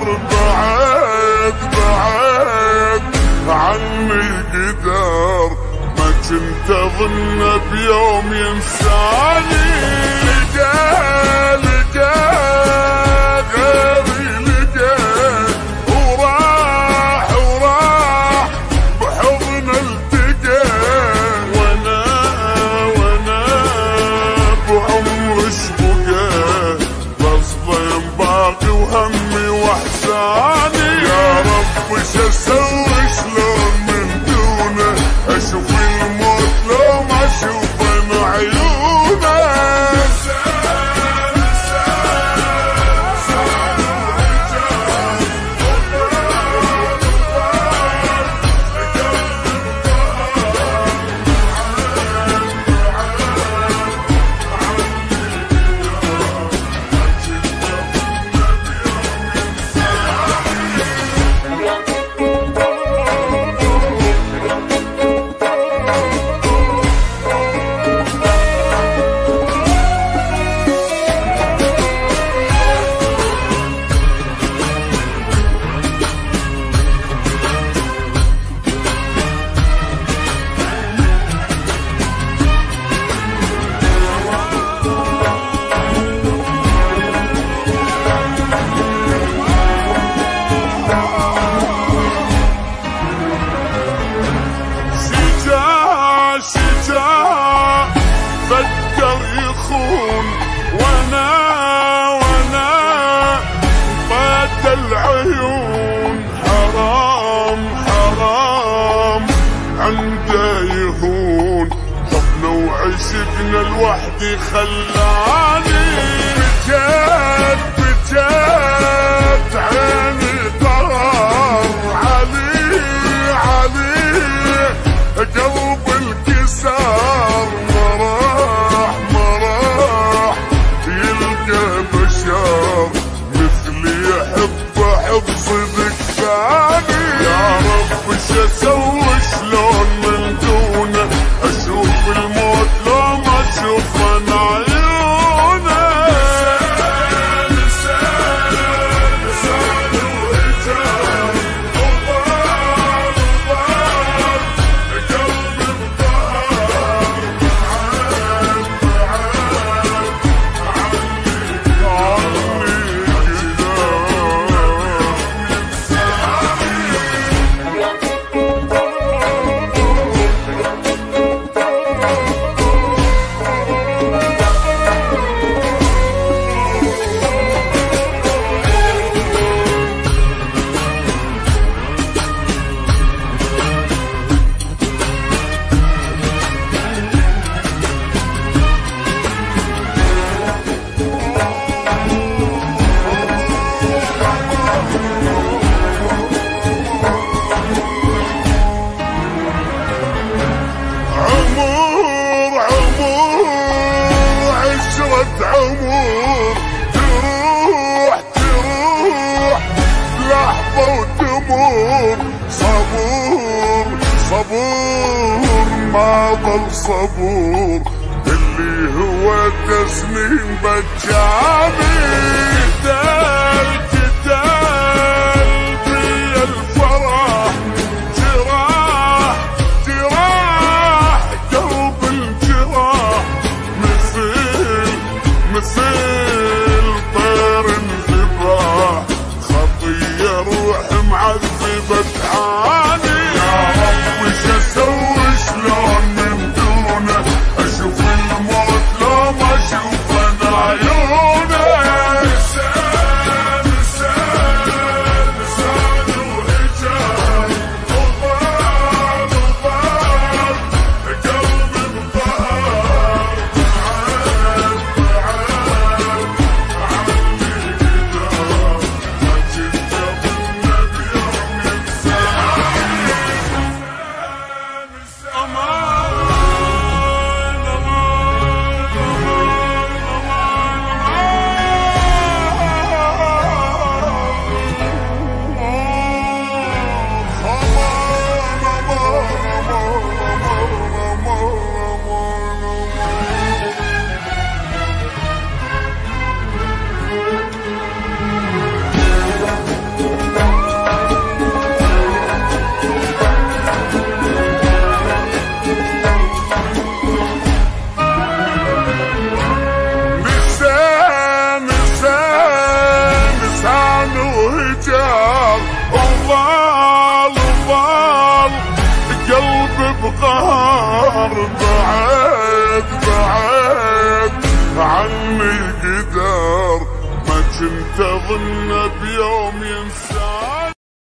بعد عني قدر، ما كنت اظن بيوم ينساني. لقى غيري لقى، وراح بحضن التقى، وانا بعمر شبقى، غصبا باقي وهمي واحزاني. يا رب وش اسوي شلون من دونه، اشوف الموت لو ما اشوفه من عيونه. فكر يخون، وانا بات العيون. حرام عنده يهون، حبنا وعشقنا لوحدي خلاني. بجد عيني قرار علي قلب الكسار. ما راح يلقى بشر مثلي يحب صدق ثاني. يا رب وش اسوي شلون من دونه، اشوف الموت لو ما اشوفه من عيونه. عمر تروح لحظة وتمر. صبور ما ظل صبور، اللي هو تسنين بجاني. قتال في الفرح، جراح قلب الجراح، مثل طير انذباح، خطية روح معذبة تعاني. يا رب وش اسوي شلون من دونه، اشوف الموت لو ما اشوفه من عيونه. وهجار، وظل قلبي بقهر، بعد عني قدر، ما كنت اظن بيوم ينسى.